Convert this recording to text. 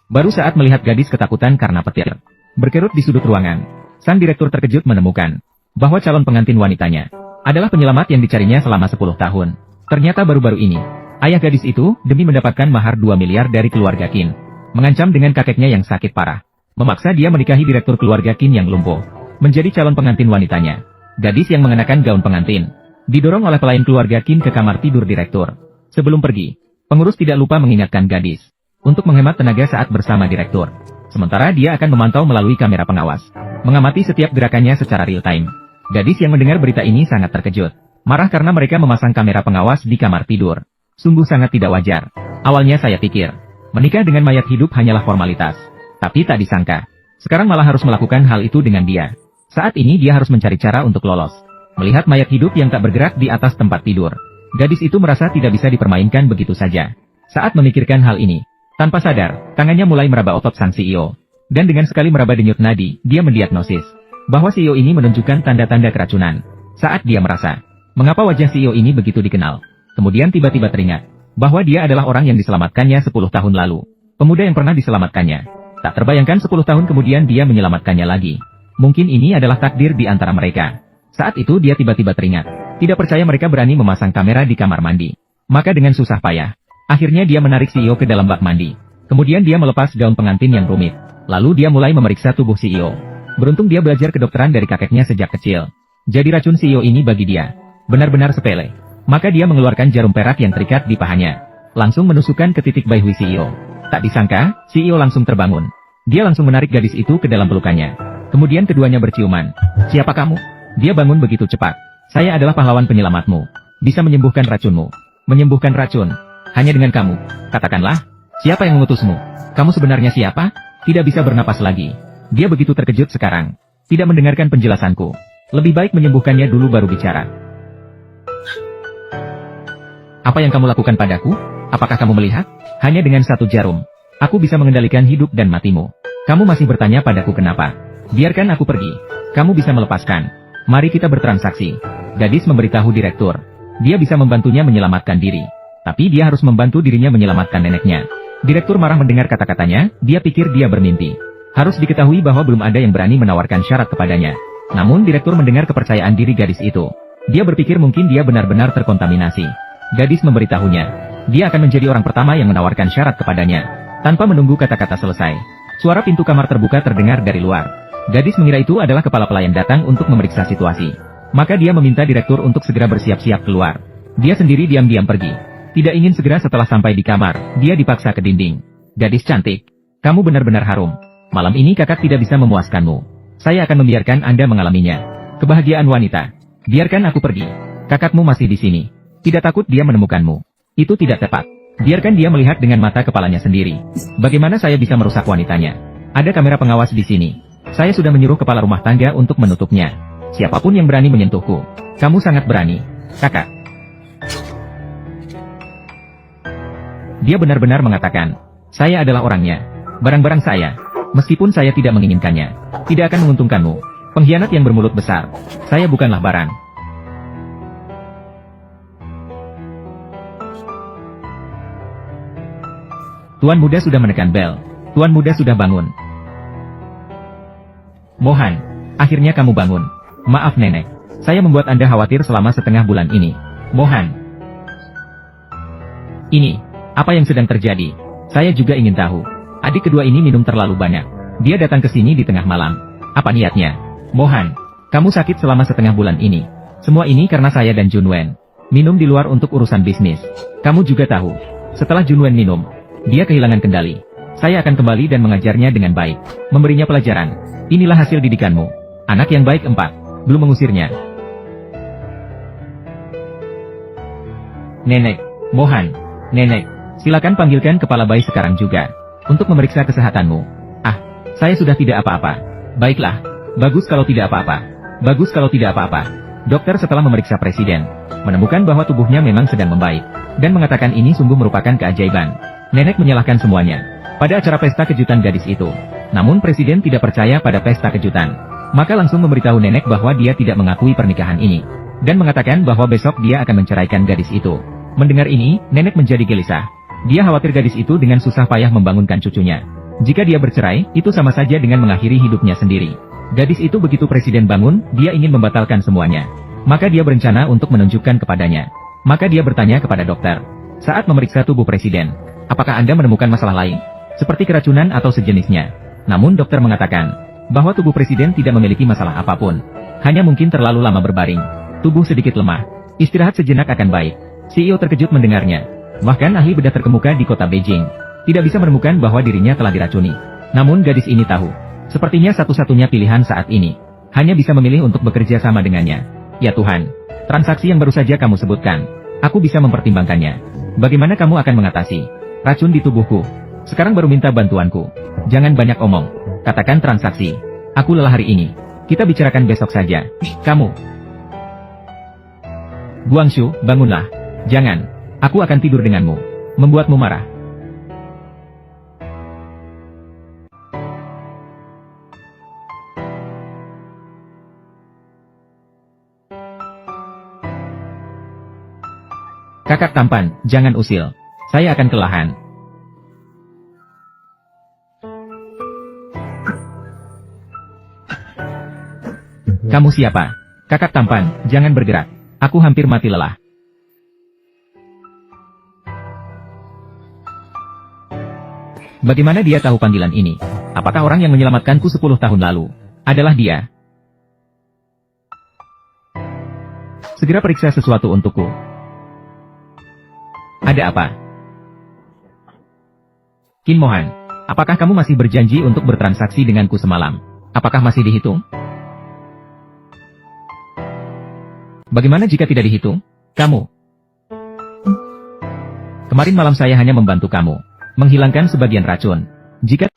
Baru saat melihat gadis ketakutan karena petir berkerut di sudut ruangan, sang direktur terkejut menemukan bahwa calon pengantin wanitanya adalah penyelamat yang dicarinya selama 10 tahun. Ternyata baru-baru ini, ayah gadis itu, demi mendapatkan mahar 2 miliar dari keluarga Qin, mengancam dengan kakeknya yang sakit parah, memaksa dia menikahi direktur keluarga Qin yang lumpuh, menjadi calon pengantin wanitanya. Gadis yang mengenakan gaun pengantin, didorong oleh pelayan keluarga Qin ke kamar tidur direktur. Sebelum pergi, pengurus tidak lupa mengingatkan gadis untuk menghemat tenaga saat bersama direktur. Sementara dia akan memantau melalui kamera pengawas, mengamati setiap gerakannya secara real time. Gadis yang mendengar berita ini sangat terkejut, marah karena mereka memasang kamera pengawas di kamar tidur. Sungguh sangat tidak wajar. Awalnya saya pikir, menikah dengan mayat hidup hanyalah formalitas. Tapi tak disangka, sekarang malah harus melakukan hal itu dengan dia. Saat ini dia harus mencari cara untuk lolos. Melihat mayat hidup yang tak bergerak di atas tempat tidur, gadis itu merasa tidak bisa dipermainkan begitu saja. Saat memikirkan hal ini, tanpa sadar, tangannya mulai meraba otot sang CEO. Dan dengan sekali meraba denyut nadi, dia mendiagnosis bahwa CEO ini menunjukkan tanda-tanda keracunan. Saat dia merasa, mengapa wajah CEO ini begitu dikenal? Kemudian tiba-tiba teringat bahwa dia adalah orang yang diselamatkannya 10 tahun lalu. Pemuda yang pernah diselamatkannya. Tak terbayangkan 10 tahun kemudian dia menyelamatkannya lagi. Mungkin ini adalah takdir di antara mereka. Saat itu dia tiba-tiba teringat, tidak percaya mereka berani memasang kamera di kamar mandi. Maka dengan susah payah, akhirnya dia menarik CEO ke dalam bak mandi. Kemudian dia melepas gaun pengantin yang rumit. Lalu dia mulai memeriksa tubuh CEO. Beruntung dia belajar kedokteran dari kakeknya sejak kecil. Jadi racun CEO ini bagi dia benar-benar sepele. Maka dia mengeluarkan jarum perak yang terikat di pahanya, langsung menusukkan ke titik bayi CEO. Tak disangka, CEO langsung terbangun. Dia langsung menarik gadis itu ke dalam pelukannya. Kemudian keduanya berciuman. Siapa kamu? Dia bangun begitu cepat. Saya adalah pahlawan penyelamatmu. Bisa menyembuhkan racunmu. Menyembuhkan racun. Hanya dengan kamu. Katakanlah, siapa yang mengutusmu? Kamu sebenarnya siapa? Tidak bisa bernapas lagi. Dia begitu terkejut sekarang. Tidak mendengarkan penjelasanku. Lebih baik menyembuhkannya dulu baru bicara. Apa yang kamu lakukan padaku? Apakah kamu melihat? Hanya dengan satu jarum, aku bisa mengendalikan hidup dan matimu. Kamu masih bertanya padaku kenapa? Biarkan aku pergi. Kamu bisa melepaskan. Mari kita bertransaksi. Gadis memberitahu direktur. Dia bisa membantunya menyelamatkan diri. Tapi dia harus membantu dirinya menyelamatkan neneknya. Direktur marah mendengar kata-katanya, dia pikir dia bermimpi. Harus diketahui bahwa belum ada yang berani menawarkan syarat kepadanya. Namun direktur mendengar kepercayaan diri gadis itu. Dia berpikir mungkin dia benar-benar terkontaminasi. Gadis memberitahunya, dia akan menjadi orang pertama yang menawarkan syarat kepadanya. Tanpa menunggu kata-kata selesai, suara pintu kamar terbuka terdengar dari luar. Gadis mengira itu adalah kepala pelayan datang untuk memeriksa situasi. Maka dia meminta direktur untuk segera bersiap-siap keluar. Dia sendiri diam-diam pergi. Tidak ingin segera setelah sampai di kamar, dia dipaksa ke dinding. Gadis cantik, kamu benar-benar harum. Malam ini kakak tidak bisa memuaskanmu. Saya akan membiarkan Anda mengalaminya. Kebahagiaan wanita. Biarkan aku pergi. Kakakmu masih di sini. Tidak takut dia menemukanmu. Itu tidak tepat. Biarkan dia melihat dengan mata kepalanya sendiri. Bagaimana saya bisa merusak wanitanya? Ada kamera pengawas di sini. Saya sudah menyuruh kepala rumah tangga untuk menutupnya. Siapapun yang berani menyentuhku. Kamu sangat berani, kakak. Dia benar-benar mengatakan, saya adalah orangnya. Barang-barang saya. Meskipun saya tidak menginginkannya, tidak akan menguntungkanmu. Pengkhianat yang bermulut besar. Saya bukanlah barang. Tuan muda sudah menekan bel. Tuan muda sudah bangun. Mohan, akhirnya kamu bangun. Maaf nenek, saya membuat Anda khawatir selama setengah bulan ini. Mohan. Ini, apa yang sedang terjadi? Saya juga ingin tahu. Adik kedua ini minum terlalu banyak. Dia datang ke sini di tengah malam. Apa niatnya? Mohan, kamu sakit selama setengah bulan ini. Semua ini karena saya dan Junwen. Minum di luar untuk urusan bisnis. Kamu juga tahu. Setelah Junwen minum, dia kehilangan kendali. Saya akan kembali dan mengajarnya dengan baik. Memberinya pelajaran. Inilah hasil didikanmu. Anak yang baik 4. Belum mengusirnya. Nenek, Mohan. Nenek, silakan panggilkan kepala bayi sekarang juga. Untuk memeriksa kesehatanmu. Ah, saya sudah tidak apa-apa. Baiklah. Bagus kalau tidak apa-apa. Bagus kalau tidak apa-apa. Dokter setelah memeriksa presiden, menemukan bahwa tubuhnya memang sedang membaik. Dan mengatakan ini sungguh merupakan keajaiban. Nenek menyalahkan semuanya pada acara pesta kejutan gadis itu. Namun presiden tidak percaya pada pesta kejutan. Maka langsung memberitahu nenek bahwa dia tidak mengakui pernikahan ini. Dan mengatakan bahwa besok dia akan menceraikan gadis itu. Mendengar ini, nenek menjadi gelisah. Dia khawatir gadis itu dengan susah payah membangunkan cucunya. Jika dia bercerai, itu sama saja dengan mengakhiri hidupnya sendiri. Gadis itu begitu presiden bangun, dia ingin membatalkan semuanya. Maka dia berencana untuk menunjukkan kepadanya. Maka dia bertanya kepada dokter. Saat memeriksa tubuh presiden, apakah Anda menemukan masalah lain? Seperti keracunan atau sejenisnya. Namun dokter mengatakan bahwa tubuh presiden tidak memiliki masalah apapun. Hanya mungkin terlalu lama berbaring. Tubuh sedikit lemah. Istirahat sejenak akan baik. CEO terkejut mendengarnya. Bahkan ahli bedah terkemuka di kota Beijing tidak bisa menemukan bahwa dirinya telah diracuni. Namun gadis ini tahu. Sepertinya satu-satunya pilihan saat ini hanya bisa memilih untuk bekerja sama dengannya. Ya Tuhan, transaksi yang baru saja kamu sebutkan, aku bisa mempertimbangkannya. Bagaimana kamu akan mengatasi racun di tubuhku? Sekarang baru minta bantuanku. Jangan banyak omong. Katakan transaksi. Aku lelah hari ini. Kita bicarakan besok saja. Kamu. Guangxu, bangunlah. Jangan. Aku akan tidur denganmu. Membuatmu marah. Kakak tampan, jangan usil. Saya akan kelelahan. Kamu siapa? Kakak tampan, jangan bergerak. Aku hampir mati lelah. Bagaimana dia tahu panggilan ini? Apakah orang yang menyelamatkanku 10 tahun lalu adalah dia? Segera periksa sesuatu untukku. Ada apa? Qin Mohan, apakah kamu masih berjanji untuk bertransaksi denganku semalam? Apakah masih dihitung? Bagaimana jika tidak dihitung? Kamu. Kemarin malam saya hanya membantu kamu menghilangkan sebagian racun. Jika